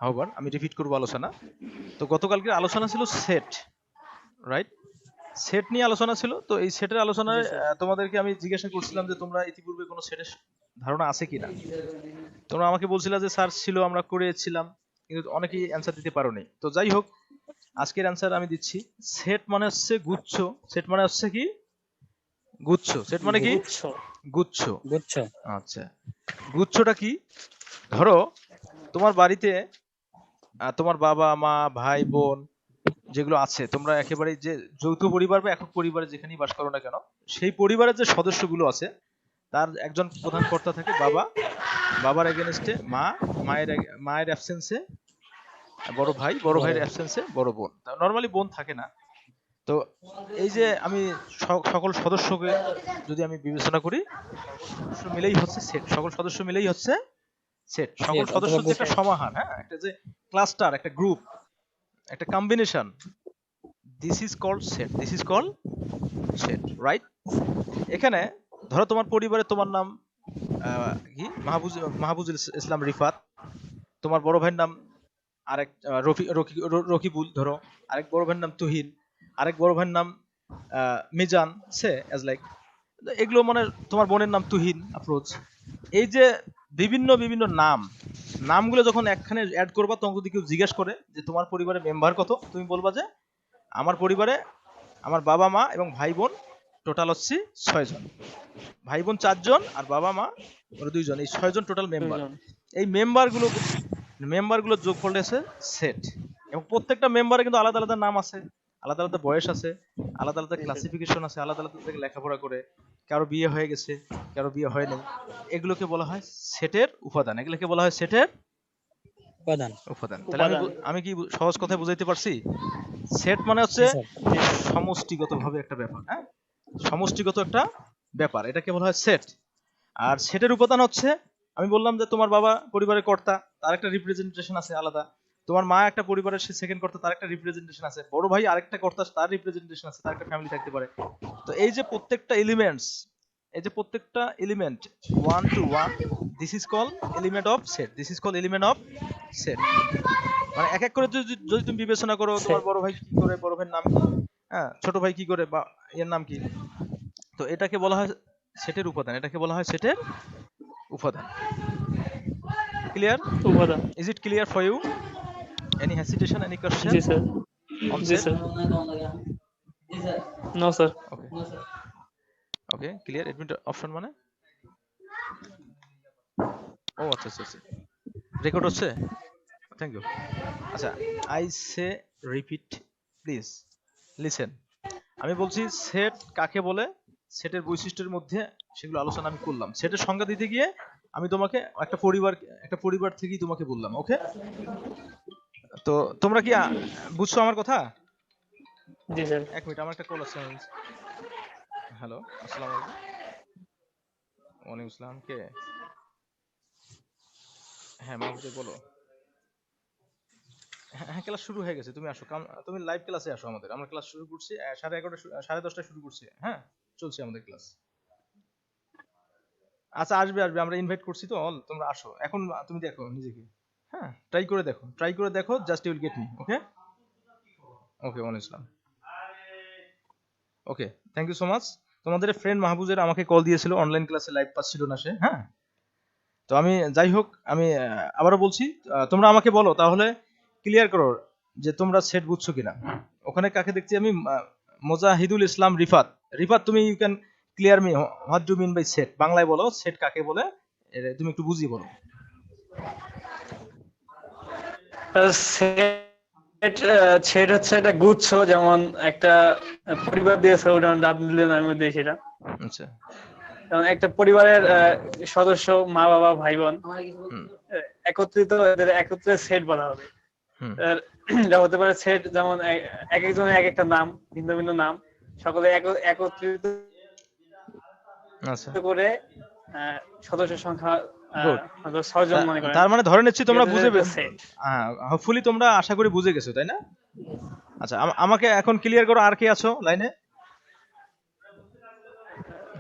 হাউবার, আমি রিপিট করবো আলোচনা। তো গতকালকে আলোচনা ছিল সেট, রাইট? সেট নিয়ে আলোচনা ছিল। তো এই সেটের জি আলোচনায় স্যার। তোমাদেরকে আমি জিজ্ঞাসা করছিলাম যে তোমরা ইতিপূর্বে কোনো সেটের ধারণা আছে কিনা। তোমরা আমাকে বলছিলা যে স্যার ছিল, আমরা করেছিলাম, কিন্তু অনেকেই অ্যান্সার দিতে পারোনি। তো যাই হোক, আজকের অ্যান্সার আমি দিচ্ছি। সেট মানে হচ্ছে গুচ্ছ। সেট মানে হচ্ছে কি? গুচ্ছ। সেট মানে কি? গুচ্ছ। গুচ্ছ। বুঝছো? আচ্ছা, গুচ্ছটা কি? ধরো তোমার বাড়িতে তোমার বাবা মা ভাই বোন যেগুলো আছে, তোমরা একেবারে যে যৌথ পরিবার বা একক পরিবারে যেখানেই বাস করো না কেন, সেই পরিবারের যে সদস্যগুলো আছে তার একজন প্রধান কর্তা থাকে বাবা, বাবার এগেনস্টে মা, মায়ের অ্যাবসেন্সে বড় ভাই, বড় ভাইয়ের অ্যাবসেন্সে বড় বোন। নর্মালি বোন থাকে না। তো এই যে আমি সকল সদস্যকে যদি আমি বিবেচনা করি, সদস্য মিলেই হচ্ছে সেট। সকল সদস্য মিলেই হচ্ছে সেট। সকল সেট সদস্য অথবা যে একটা সমাহার, হ্যাঁ, একটা যে ক্লাস্টার, একটা গ্রুপ, একটা combination, this is called set. This is called set, right? এখানে ধরো তোমার পরিবারে তোমার নাম কি মাহফুজুল ইসলাম রিফাত, তোমার বড় ভাইয়ের নাম আরেক রকিবুল ধরো, আরেক বড় ভাইয়ের নাম তুহিন, আরেক বড় ভাইয়ের নাম মিজান, সে অ্যাজ লাইক, এগুলো মানে তোমার বোনের নাম তুহিন আফরোজ। এই যে বিভিন্ন বিভিন্ন নামগুলো যখন একখানে অ্যাড করবা, তখন যদি কেউ জিজ্ঞেস করে যে তোমার পরিবারের মেম্বার কত, তুমি বলবা যে আমার পরিবারে আমার বাবা মা এবং ভাই বোন টোটাল হচ্ছে 6 জন, ভাই বোন 4 জন আর বাবা মা ওরা 2 জন, এই 6 জন টোটাল মেম্বার। দুইজন। এই মেম্বারগুলোর যোগফল এসে সেট। এবং প্রত্যেকটা মেম্বারে কিন্তু আলাদা আলাদা নাম আছে, আলাদা আলাদা বয়স আছে, আলাদা আলাদা ক্লাসিফিকেশন আছে, আলাদা আলাদা থেকে লেখাপড়া করে, কারো বিয়ে হয়ে গেছে, কারো বিয়ে হয় নাই। এগুলোকে বলা হয় সেটের উপাদান। এগুলোকে বলা হয় সেটের উপাদান। উপাদান। তাহলে আমি কি সহজ কথায় বুঝাইতে পারছি? সেট মানে হচ্ছে জি স্যার। সমষ্টিগতভাবে একটা ব্যাপার, হ্যাঁ, সমষ্টিগত একটা ব্যাপার, এটাকে বলা হয় সেট। আর সেটের উপাদান হচ্ছে, আমি বললাম যে তোমার বাবা পরিবারের কর্তা, তার একটা রিপ্রেজেন্টেশন আছে আলাদা। তোমার মা একটা পরিবারের সে সেকেন্ড কর্তা, তার একটা রিপ্রেজেন্টেশন আছে। বড় ভাই আরেকটা কর্তা, তার রিপ্রেজেন্টেশন আছে, তার একটা ফ্যামিলি থাকতে পারে। তো এই যে প্রত্যেকটা element one two one, this is call element of set. This is call element of set. মানে এক এক করে যদি তুমি বিবেচনা করো, তোমার বড় ভাই কি করে, বড় ভাইয়ের নাম কি, হ্যাঁ, ছোট ভাই কি করে, বা এর নাম কি, তো এটাকে বলা হয় সেটের উপাদান। এটাকে বলা হয় সেটের উপাদান। ক্লিয়ার? উপাদান। Is it clear for you? Any hesitation, any question জি স্যার। অন জি set? Sir. No sir. Okay okay, clear. Admit option মানে, ও আচ্ছা আচ্ছা আচ্ছা, রেকর্ড হচ্ছে, থ্যাংক ইউ। আচ্ছা, I say repeat, please listen. আমি বলছি সেট কাকে বলে, সেটের বৈশিষ্ট্যের মধ্যে সেগুলো আলোচনা আমি করলাম। সেটের সংজ্ঞা দিতে গিয়ে আমি তোমাকে একটা পরিবার থেকেই তোমাকে বললাম, ওকে? তো তোমরা কি বুঝছো আমার কথা? জি স্যার। এক মিনিট, আমার একটা কল আসছে। হ্যালো, আসসালামু আলাইকুম। ওয়ালাইকুম আসসালাম, কে? হ্যাঁ মাহফুজ বলো। হ্যাঁ, ক্লাস শুরু হয়ে গেছে, তুমি আসো, তুমি লাইভ ক্লাসে আসো আমাদের। আমরা ক্লাস শুরু করছি 11:30, 10:30 শুরু করছি, হ্যাঁ, চলছে আমাদের ক্লাস। আচ্ছা, আসবে, আমরা ইনভাইট করছি তো অল, তোমরা আসো এখন। তুমি দেখো নিজেকে, হ্যাঁ, ট্রাই করে দেখো, just you will get me, okay? Okay, ওয়ালাইকুম আসসালাম। Okay, thank you so much. তোমাদের ফ্রেন্ড মাহবুজের আমাকে কল দিয়েছিল, অনলাইন ক্লাসে লাইভ পাচ্ছিল না সে, হ্যাঁ। তো আমি যাই হোক, আমি আবারও বলছি, তোমরা আমাকে বলো তাহলে, ক্লিয়ার করো যে তোমরা সেট বুঝছো কিনা। ওখানে কাকে দেখছি আমি? মোজাহিদুল ইসলাম রিফাত। রিফাত, তুমি you can clear me what do mean by set. বাংলায় বলো সেট কাকে বলে, তুমি একটু বুঝিয়ে বলো। সেট সেট হচ্ছে একটা গুচ্ছ, যেমন একটা পরিবার দিয়েছে উদাহরণ আপনি দিলেন, আমি দিই সেটা। আচ্ছা, যেমন একটা পরিবারের সদস্য, মা বাবা ভাই বোন হুম একত্রিত, এদের একত্রে সেট বলা হবে। হুম এটা হতে পারে সেট, যেমন এক একজনের এক একটা নাম, ভিন্ন ভিন্ন নাম, সকলে একত্রিত আচ্ছা, করে সদস্য সংখ্যা গুড। 6 জন মনে করেন। তার মানে ধরে নিচ্ছি তোমরা বুঝে সেট। হোপফুলি তোমরা আশা করি বুঝে গেছো, তাই না? আচ্ছা, আমাকে এখন ক্লিয়ার করো, আর কে আছো লাইনে?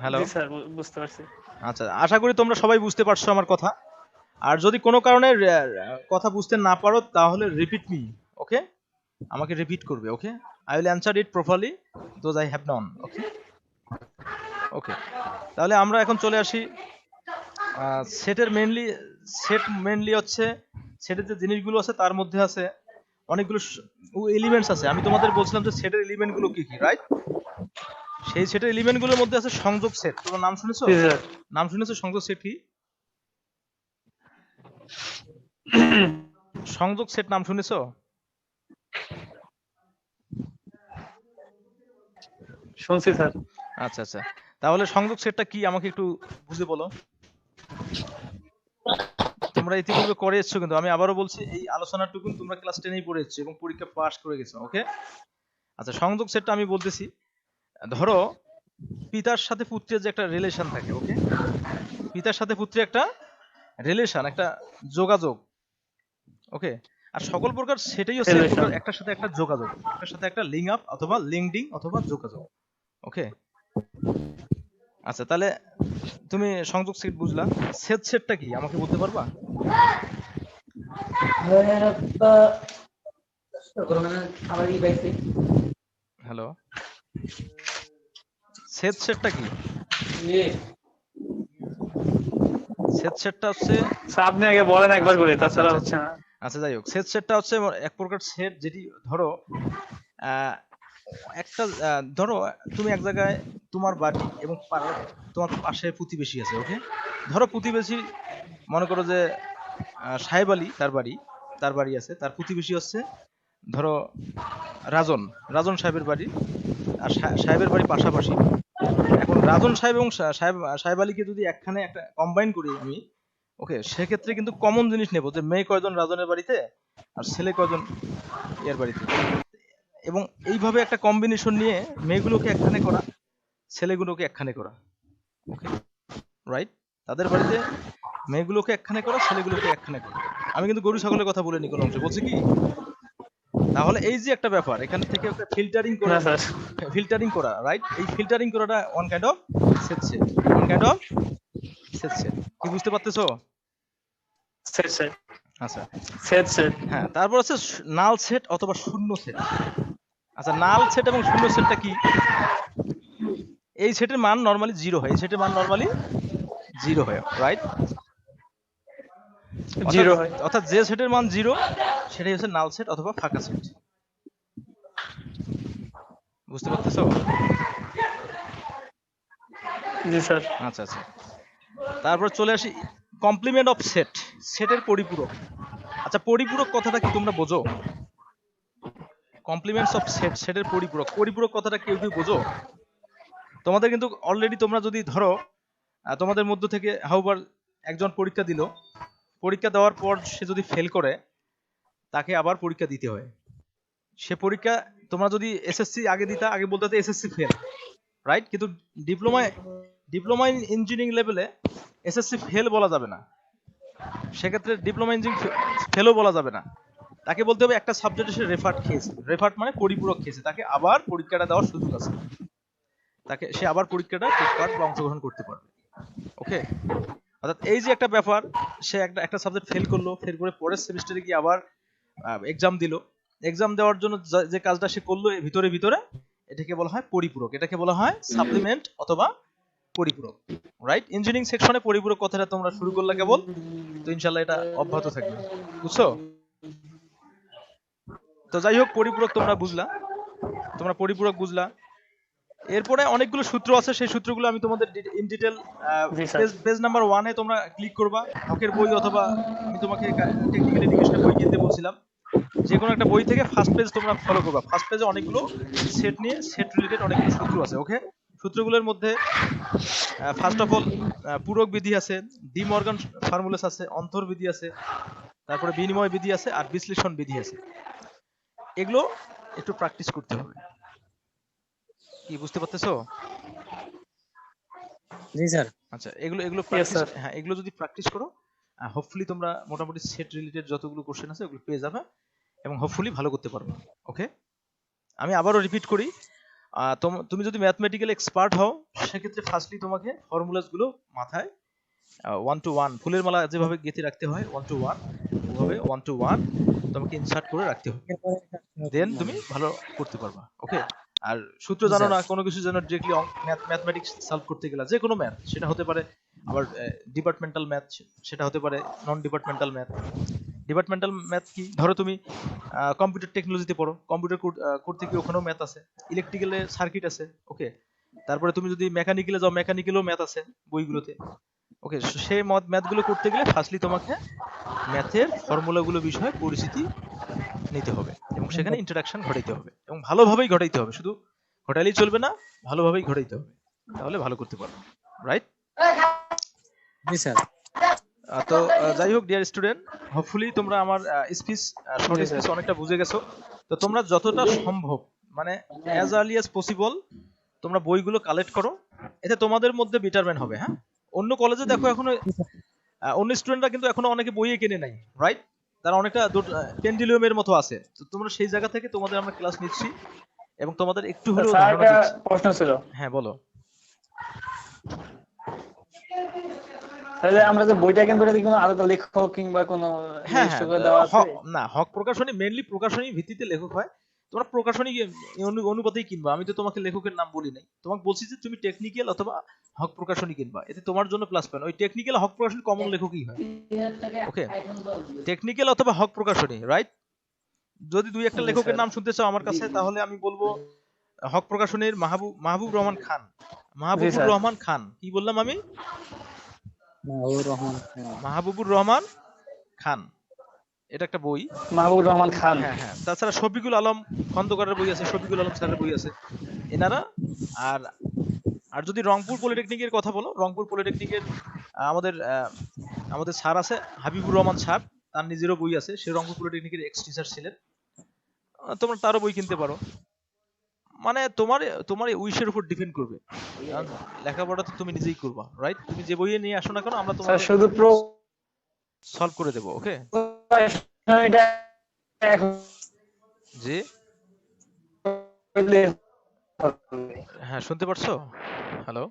হ্যালো। জি স্যার, বুঝতে পারছি। আচ্ছা, আশা করি তোমরা সবাই বুঝতে পারছো আমার কথা। আর যদি কোনো কারণে কথা বুঝতে না পারো, তাহলে রিপিট মি, ওকে? আমাকে রিপিট করবে, okay? I will answer it properly those I have known, okay? Okay, তাহলে আমরা এখন চলে আসি সেট মেনলি হচ্ছে সেটের যে জিনিসগুলো আছে তার মধ্যে আছে অনেকগুলো এলিমেন্টস আছে। আমি তোমাদের বলছিলাম যে সেটের এলিমেন্ট গুলো কি কি, রাইট? সেই সেটের এলিমেন্ট গুলোর মধ্যে আছে সংযোগ সেট। তোমার নাম শুনেছো? জি স্যার। নাম শুনেছো সংযোগ সেট কি? সংযোগ সেট নাম শুনেছো? শুনছি স্যার। আচ্ছা আচ্ছা, তাহলে সংযোগ সেটটা কি আমাকে একটু বুঝে বলো। তোমরা ইতিপূর্বে করে এসছো, কিন্তু আমি আবারও বলছি এই আলোচনাটুকু তোমরা ক্লাস 10 পড়ে এসছো এবং পরীক্ষা পাস করে গেছো। ওকে, আচ্ছা সংযোগ সেটটা আমি বলতেছি। ধরো পিতার সাথে পুত্রের যে একটা রিলেশন থাকে, ওকে, পিতার সাথে পুত্রের একটা রিলেশন, একটা যোগাযোগ, ওকে। আর সকল প্রকার সেটাই হচ্ছে এক প্রকার একটার সাথে একটা যোগাযোগ, একটার সাথে একটা লিঙ্ক আপ অথবা লিঙ্কডিং অথবা যোগাযোগ, ওকে। আচ্ছা তাহলে তুমি সংযোগ সেট বুঝলা, সেট সেটটা কি আমাকে বলতে পারবা? হ্যালো, সেট সেটটা কি? সেট সেটটা হচ্ছে, স্যার আপনি আগে বলেন একবার করে, তাছাড়া হচ্ছে না। আচ্ছা যাই হোক, সেট সেটটা হচ্ছে এক প্রকার সেট যেটি ধরো একটা ধরো তুমি এক জায়গায় তোমার বাড়ি এবং তোমার পাশে প্রতিবেশী আছে, ওকে। ধরো প্রতিবেশী মনে করো যে সাহেব আলী, তার বাড়ি আছে, তার প্রতিবেশী হচ্ছে ধরো রাজন সাহেবের বাড়ি, আর সাহেবের বাড়ি পাশাপাশি। এখন রাজন সাহেব এবং সাহেব আলীকে যদি একখানে একটা কম্বাইন করি আমি, ওকে, সেক্ষেত্রে কিন্তু কমন জিনিস নেব যে মেয়ে কয়জন রাজনের বাড়িতে আর ছেলে কয়জন এর বাড়িতে, এবং এইভাবে একটা কম্বিনেশন নিয়ে মেয়েগুলোকে একখানে করা, ছেলেগুলোকে একখানে করা, ওকে, রাইট? তাদের বাড়িতে মেয়েগুলোকে একখানে করা, ছেলেগুলোকে একখানে করা। আমি কিন্তু গরু ছাগলের কথা বলিনি কোনো অংশে, বলছি কি? তাহলে এই যে একটা ব্যাপার, এখান থেকে একটা ফিল্টারিং করা, রাইট? এই ফিল্টারিং করাটা one kind of set set, কি বুঝতে পারতেছো? আচ্ছা সেট। হ্যাঁ, তারপর হচ্ছে নাল সেট অথবা শূন্য সেট। আচ্ছা নাল সেট এবং শূন্য সেটটা কি? এই সেটের মান নরমালি জিরো হয়, এই সেটের মান নরমালি জিরো হয়, রাইট? জিরো হয়। অর্থাৎ যে সেটের মান জিরো সেটাই হচ্ছে নাল সেট অথবা ফাঁকা সেট। বুঝতে পারতেছো? জি স্যার। আচ্ছা আচ্ছা, তারপর চলে আসি কমপ্লিমেন্ট অফ সেট, সেটের পরিপূরক। আচ্ছা পরিপূরক কথাটা কি তোমরা বোঝো? কমপ্লিমেন্টস অফ সেট, সেটের পরিপূরক কথাটা কেউ বোঝো? তোমাদের কিন্তু অলরেডি তোমরা যদি ধরো তোমাদের মধ্য থেকে হাউবার একজন পরীক্ষা দিল, পরীক্ষা দেওয়ার পর সে যদি ফেল করে তাকে আবার পরীক্ষা দিতে হয়। সে পরীক্ষা তোমরা যদি এসএসসি আগে দিতা, আগে বলতে হতো এসএসসি ফেল, রাইট? কিন্তু ডিপ্লোমা ইঞ্জিনিয়ারিং লেভেলে এসএসসি ফেল বলা যাবে না, সেক্ষেত্রে ডিপ্লোমা ইঞ্জিনিয়ারিং ফেলও বলা যাবে না, তাকে বলতে হবে একটা সাবজেক্টে সে রেফার্ট মানে পরিপূরক খেয়েছে, তাকে আবার পরীক্ষাটা দেওয়ার সুযোগ আছে, সে আবার পরীক্ষাটা টেক পার্ট বা অংশগ্রহণ করতে পারবে, ওকে। অর্থাৎ এই যে একটা ব্যাপার, সে একটা সাবজেক্ট ফেল করে পরের সেমিস্টারে গিয়ে আবার এক্সাম দিল, এক্সাম দেওয়ার জন্য যে কাজটা সে করলো ভিতরে এটাকে বলা হয় পরিপূরক, এটাকে বলা হয় সাপ্লিমেন্ট অথবা পরিপূরক, রাইট? ইঞ্জিনিয়ারিং সেকশনে পরিপূরক কথাটা তোমরা শুরু করলে কেবল, তো ইনশাআল্লাহ এটা অব্যাহত থাকবে, বুঝছো? তো যাই হোক, পরিপূরক তোমরা বুঝলা। এরপরে অনেকগুলো সূত্র আছে, সেই সূত্রগুলো আমি তোমাদের ইন ডিটেল পেজ নাম্বার 1 এ তোমরা ক্লিক করবা, হকের বই অথবা আমি তোমাকে টেকনিক্যাল এডুকেশনের বই কিনতে বলছিলাম, যে কোনো একটা বই থেকে ফার্স্ট পেজ তোমরা ফলো করবা। ফার্স্ট পেজে অনেকগুলো সেট রিলেটেড অনেকগুলো সূত্র আছে, ওকে। সূত্রগুলোর মধ্যে ফার্স্ট অফ অল পূরক বিধি আছে, ডি মর্গান ফর্মুলাস আছে, অন্তর বিধি আছে, তারপরে বিনিময় বিধি আছে, আর বিশ্লেষণ বিধি আছে। এগুলো একটু প্র্যাকটিস করতে হবে, কি বুঝতে পারতেছো? জি স্যার। আচ্ছা এগুলো প্র্যাকটিস, হ্যাঁ এগুলো যদি প্র্যাকটিস করো, হোপফুলি তোমরা মোটামুটি সেট রিলেটেড যতগুলো কোশ্চেন আছে ওগুলো পেয়ে যাবে এবং হোপফুলি ভালো করতে পারবে, ওকে। আমি আবারও রিপিট করি, তুমি যদি ম্যাথমেটিক্যাল এক্সপার্ট হও, সেক্ষেত্রে ফার্স্টলি তোমাকে ফর্মুলাস গুলো মাথায় 1 to 1 ফুলের মালা যেভাবে গেঁথে রাখতে হয় 1 to 1, ওভাবে 1 to 1 তোমাকে ইনসার্ট করে রাখতে হবে, দেন তুমি ভালো করতে পারবা, ওকে। আর সূত্র জানো না, কোনো কিছু জানো ডিরেক্টলি ম্যাথমেটিক্স সলভ করতে গেলে, যে কোনো ম্যাথ, সেটা হতে পারে আবার ডিপার্টমেন্টাল ম্যাথ, সেটা হতে পারে নন ডিপার্টমেন্টাল ম্যাথ। ডিপার্টমেন্টাল ম্যাথ কি, ধরো তুমি কম্পিউটার টেকনোলজিতে পড়ো, কম্পিউটার করতে গিয়ে ওখানেও ম্যাথ আছে, ইলেকট্রিক্যালে সার্কিট আছে, ওকে। তারপরে তুমি যদি মেকানিক্যালে যাও, মেকানিক্যালেও ম্যাথ আছে বইগুলোতে, ওকে। সেই ম্যাথগুলো করতে গেলে ফার্স্টলি তোমাকে ম্যাথের ফর্মুলাগুলো বিষয়ে পরিচিতি নিতে হবে এবং সেখানে ইন্ট্রোডাকশন ঘটাইতে হবে এবং ভালোভাবেই ঘটাইতে হবে, শুধু ঘটাইলেই চলবে না, ভালোভাবেই ঘটাইতে হবে, তাহলে ভালো করতে পারবে, রাইট? জি স্যার। তো যাই হোক ডিয়ার স্টুডেন্ট, হোপফুলি তোমরা আমার স্পিচ, শর্ট জি, স্পিচ স্যার। অনেকটা বুঝে গেছো। তো তোমরা যতটা সম্ভব মানে অ্যাজ আর্লি অ্যাজ পসিবল তোমরা বইগুলো কালেক্ট করো, এতে তোমাদের মধ্যে বেটারমেন্ট হবে। হ্যাঁ, অন্য কলেজে দেখো এখনো অন্য স্টুডেন্টরা কিন্তু এখনো অনেকে বইয়ে কিনে নাই, রাইট? তারা অনেকটা পেন্ডিলিয়ামের মতো আছে। তো তোমরা সেই জায়গা থেকে তোমাদের আমরা ক্লাস নিচ্ছি এবং তোমাদের একটু হলেও স্যার ধারণা একটা দিচ্ছি। প্রশ্ন ছিল, হ্যাঁ বলো। তাহলে আমরা যে বইটা কিনবো এটা কি কোনো আলাদা লেখক কিংবা কোনো হ্যাঁ নির্দিষ্ট হ্যাঁ, করে দেওয়া আছে? না, হক প্রকাশনী মেইনলি প্রকাশনী ভিত্তিতে লেখক হয়। তোমরা প্রকাশনী অনুপাতেই কিনবা, আমি তো তোমাকে লেখকের নাম বলি নাই, তোমাকে বলছি যে তুমি টেকনিক্যাল অথবা হক প্রকাশনী কিনবা, এতে তোমার জন্য প্লাস পয়েন্ট। ওই টেকনিক্যাল হক প্রকাশনী কমন লেখকই হয়, ওকে। টেকনিক্যাল অথবা হক প্রকাশনী, রাইট? যদি দুই একটা জি, লেখকের স্যার। নাম শুনতে চাও আমার কাছে, তাহলে আমি বলবো হক প্রকাশনীর মাহবুব রহমান খান, মাহবুবুর স্যার। রহমান খান, কি বললাম আমি? মাহবুবুর রহমান খান। মাহবুবুর রহমান খান, এটা একটা বই। মাহবুবুর রহমান খান। হ্যাঁ হ্যাঁ, তাছাড়া শফিকুল আলম খন্দকারের বই আছে, শফিকুল আলম স্যারের বই আছে, এনারা। আর আর যদি রংপুর পলিটেকনিকের কথা বলো, রংপুর পলিটেকনিকের আমাদের স্যার আছে হাবিবুর রহমান স্যার, তার নিজেরও বই আছে, সে রংপুর পলিটেকনিকের এক্স টিচার ছিলেন। তোমরা তারও বই কিনতে পারো, মানে তোমার তোমার উইশের উপর ডিপেন্ড করবে, কারণ লেখাপড়া তো তুমি নিজেই করবা, রাইট? তুমি যে বইয়ে নিয়ে আসো না কেন, আমরা স্যার তোমাকে শুধু সলভ করে দেবো, ওকে। প্রকাশনীটা এখন জি, হইলে হবে। হ্যাঁ, শুনতে পারছো? Hello,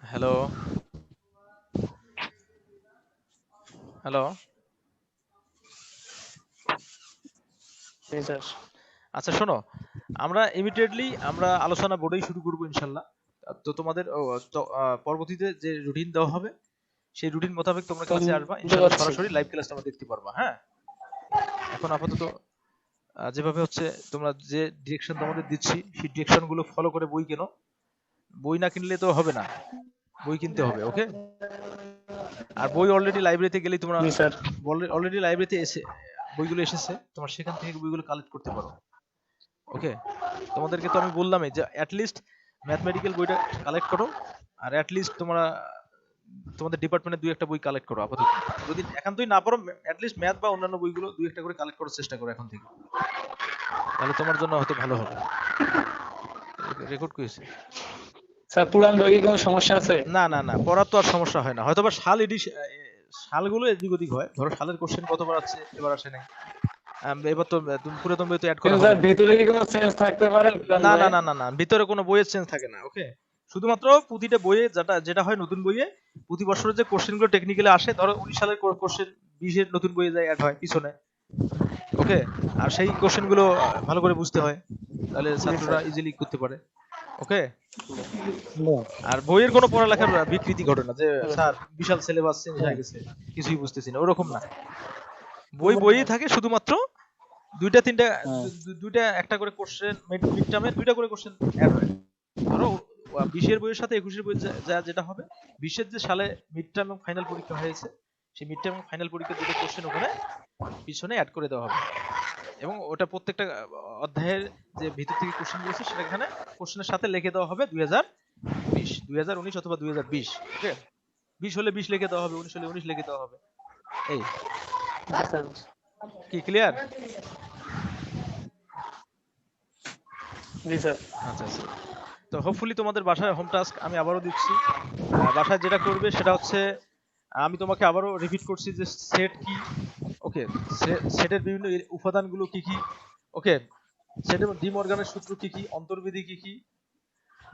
hello, hello. জি, স্যার। আচ্ছা শোনো, আমরা ইমিডিয়েটলি আমরা আলোচনা বোর্ডেই শুরু করবো ইনশাল্লাহ। তো তোমাদের পরবর্তীতে যে রুটিন দেওয়া হবে সেই রুটিন মোতাবেক তোমরা ক্লাসে আসবা, ইনশাল্লাহ পাচ্ছি। সরাসরি লাইভ ক্লাস তোমরা দেখতে পারবা। হ্যাঁ, এখন আপাতত যেভাবে হচ্ছে তোমরা যে ডিরেকশন তোমাদের দিচ্ছি সেই ডিরেকশন গুলো ফলো করে বই কেনো, বই না কিনলে তো হবে না, বই কিনতে হবে, ওকে। আর বই অলরেডি লাইব্রেরিতে গেলেই তোমরা জি, স্যার। অলরেডি লাইব্রেরিতে এসে বইগুলো এসেছে, তোমরা সেখান থেকে বইগুলো কালেক্ট করতে পারো, ওকে। তোমাদেরকে তো আমি বললামই যে অ্যাটলিস্ট ম্যাথমেটিক্যাল বইটা কালেক্ট করো, আর অ্যাটলিস্ট তোমরা তোমাদের ডিপার্টমেন্টে দুই একটা বই কালেক্ট করো আপাতত। যদি একান্তই না পারো, অ্যাটলিস্ট ম্যাথ বা অন্যান্য বইগুলো দুই একটা করে কালেক্ট করার চেষ্টা করো এখন থেকে, তাহলে তোমার জন্য হয়তো ভালো হবে। রেকর্ড করেছে? স্যার পুরান বইয়ে কোনো সমস্যা আছে? না না না, পড়ার তো আর সমস্যা হয় না, হয়তোবা সালগুলো এদিক ওদিক হয়, ধরো সালের কোশ্চেন কতবার আছে, এবার আসে নাই, এবার তো তুমি পুরাতন বই তো অ্যাড করা কিন্তু হবে স্যার না। ভিতরে কি কোনো চেঞ্জ থাকতে পারে পুরান না না বইয়ে? না না না, ভিতরে কোনো বইয়ের চেঞ্জ থাকে না, ওকে। শুধুমাত্র প্রতিটা বইয়ে যেটা হয় নতুন বইয়ে প্রতি বছরের যে কোশ্চেনগুলো টেকনিক্যালি আসে, ধরো 19 সালের কোশ্চেন 20 এর নতুন বইয়ে যায় অ্যাড হয় পিছনে, ওকে। আর সেই কোশ্চেনগুলো ভালো করে বুঝতে হয়, তাহলে ছাত্ররা ইজিলি করতে পারে, ওকে। আর বইয়ের কোনো পড়ালেখার বিকৃতি ঘটে না যে স্যার বিশাল সিলেবাস চেঞ্জ হয়ে গেছে, কিছুই বুঝতেছি না, ওরকম না। বইই থাকে, শুধুমাত্র দুইটা একটা করে কোশ্চেন, মিড টার্মে দুইটা করে কোশ্চেন অ্যাড হয়। ধরো 20 এর বইয়ের সাথে 21 এর বই যেটা হবে, 20 এর যে সালে মিড টার্ম এবং ফাইনাল পরীক্ষা হয়েছে, সেই মিড টার্ম এবং ফাইনাল পরীক্ষার দুটো কোশ্চেন ওখানে পিছনে অ্যাড করে দেওয়া হবে, এবং ওটা প্রত্যেকটা অধ্যায়ের যে ভিতর থেকে কোশ্চেন গুলো আছে সেটা এখানে কোশ্চেনের সাথে লিখে দেওয়া হবে 2019 অথবা 2020, ওকে। 20 হলে 20 লিখে দেওয়া হবে, 19 হলে 19 লিখে দেওয়া হবে, এই কি ক্লিয়ার? জি স্যার। আচ্ছা আচ্ছা, তো হোপফুলি তোমাদের বাসায় হোম টাস্ক আমি আবারও দিচ্ছি। বাসায় যেটা করবে সেটা হচ্ছে, আমি তোমাকে আবারও রিপিট করছি যে সেট কি, ওকে। সেটের বিভিন্ন উপাদানগুলো কি কি, ওকে। সেটের ডি মর্গানের সূত্র কি কি, অন্তর্বিধি কি কি,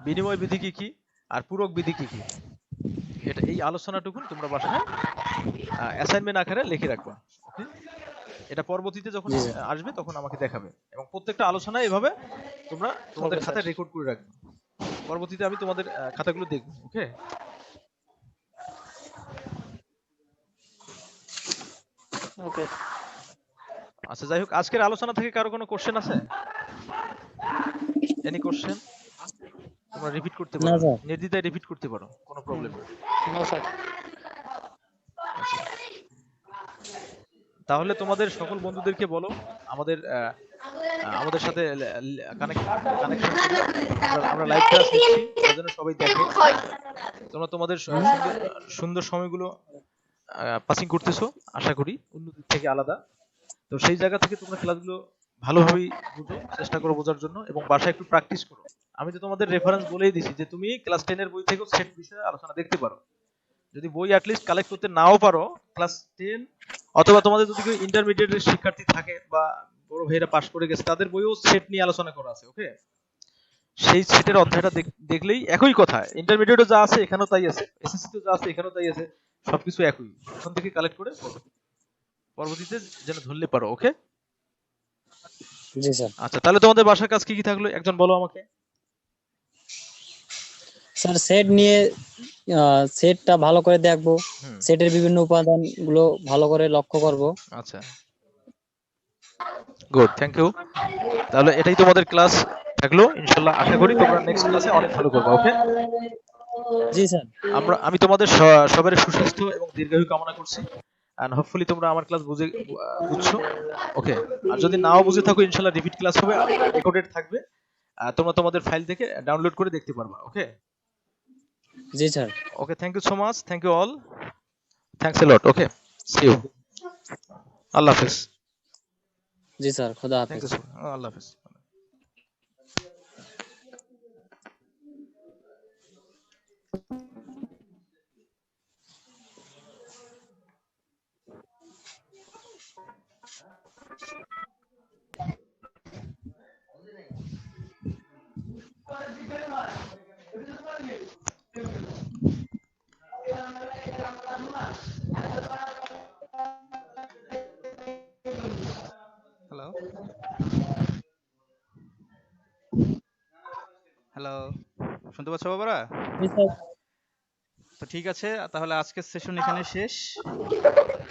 বিনিময় বিধি কি কি, আর পূরক বিধি কি কি, এটা এই আলোচনাটুকু তোমরা বাসায় অ্যাসাইনমেন্ট আকারে লিখে রাখবা, ওকে। এটা পরবর্তীতে যখন আসবে তখন আমাকে দেখাবে, এবং প্রত্যেকটা আলোচনা এভাবে তোমরা তোমাদের Okay, খাতায় sir. রেকর্ড করে রাখবে, পরবর্তীতে আমি তোমাদের খাতাগুলো দেখবো, ওকে। ওকে। আচ্ছা যাই হোক, আজকের আলোচনা থেকে কারো কোনো কোশ্চেন আছে? Any question? তোমরা রিপিট করতে না পারো, স্যার। নির্দ্বিধায় রিপিট করতে পারো, কোনো প্রবলেম নেই। No sir. আচ্ছা, তাহলে তোমাদের সকল বন্ধুদেরকে বলো আমাদের আমাদের সাথে কানেকশন করি। আমরা লাইভ ক্লাস নিচ্ছি, এটা যেন সবাই দেখে। তোমরা তোমাদের সুন্দর সুন্দর সময়গুলো পাসিং করতেছো, আশা করি অন্য দিক থেকে আলাদা। তো সেই জায়গা থেকে তোমরা ক্লাসগুলো ভালোভাবেই বুঝো, চেষ্টা করো বোঝার জন্য, এবং বাসায় একটু প্র্যাকটিস করো। আমি তো তোমাদের রেফারেন্স বলেই দিছি যে তুমি ক্লাস 10 এর বই থেকেও সেট বিষয়ে আলোচনা দেখতে পারো। যদি বই অ্যাটলিস্ট কালেক্ট করতে নাও পারো, ক্লাস 10 অথবা তোমাদের যদি কেউ ইন্টারমিডিয়েটের শিক্ষার্থী থাকে বা বড় ভাইরা পাশ করে গেছে, তাদের বইও সেট নিয়ে আলোচনা করা আছে। ওকে, সেই সেটের অধ্যায়টা দেখলেই একই কথা, ইন্টারমিডিয়েটে যা আছে এখানেও তাই আছে, এসএসসি তে যা আছে এখানেও তাই আছে, সবকিছু একই। ওখান থেকে কালেক্ট করে পড়ো, পরবর্তীতে যেন ধরলে পারো। ওকে, জি স্যার। আচ্ছা তাহলে তোমাদের বাসার কাজ কি কি থাকলো একজন বলো আমাকে। স্যার সেট নিয়ে সেটটা ভালো করে দেখবো, হুম, সেটের বিভিন্ন উপাদান গুলো ভালো করে লক্ষ্য করব। আচ্ছা, গুড, থ্যাংক ইউ। তাহলে এটাই তোমাদের ক্লাস থাকলো, ইনশাল্লাহ আশা করি তোমরা নেক্সট ক্লাসে অনেক ভালো করবে। ওকে, জি স্যার। আমি তোমাদের সবার সুস্বাস্থ্য এবং দীর্ঘায়ু কামনা করছি, এন্ড হোপফুলি তোমরা আমার ক্লাস বুঝছো। ওকে, আর যদি নাও বুঝে থাকো ইনশাল্লাহ রিপিট ক্লাস হবে, রেকর্ডেড থাকবে, তোমরা তোমাদের ফাইল থেকে ডাউনলোড করে দেখতে পারবা। ওকে, জি sir. Okay, thank you so much, thank you all, thanks a lot. Okay, see you, আল্লাহ হাফেজ। জি স্যার, খোদা থ্যাংক হাফেজ। ইউ, আল্লাহ হাফেজ। হ্যালো, হ্যালো, শুনতে পাচ্ছ বাবারা? জি স্যার। তো ঠিক আছে, তাহলে আজকের সেশন এখানে শেষ।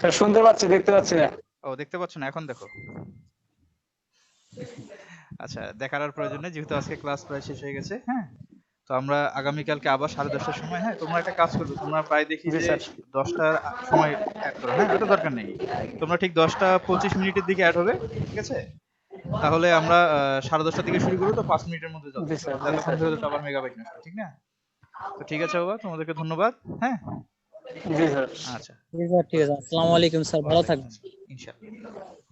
স্যার শুনতে পাচ্ছি, দেখতে পাচ্ছি না। ও, দেখতে পাচ্ছ না, এখন দেখো। আচ্ছা, দেখার আর প্রয়োজন নেই, যেহেতু আজকে ক্লাস প্রায় শেষ হয়ে গেছে। হ্যাঁ, তো আমরা আগামীকালকে আবার 10:30টার সময়, হ্যাঁ তোমরা একটা কাজ করবে, তোমরা প্রায় দেখি জি যে স্যার। 10টার সময় অ্যাড করো। হ্যাঁ, ওটা দরকার নেই, তোমরা ঠিক 10:25 দিকে অ্যাড হবে, ঠিক আছে? তাহলে আমরা 10:30 থেকে শুরু করবো, তো 5 মিনিটের মধ্যে জি যথেষ্ট, স্যার, জি ততক্ষণ স্যার। ধরে তো আবার মেগাবাইট নষ্ট, ঠিক না? তো ঠিক আছে বাবা, তোমাদেরকে ধন্যবাদ। হ্যাঁ, জি স্যার। আচ্ছা, জি স্যার, ঠিক আছে। আসসালামু আলাইকুম স্যার, ভালো ওয়ালাইকুম থাকবেন। আসসালাম, ইনশাআল্লাহ।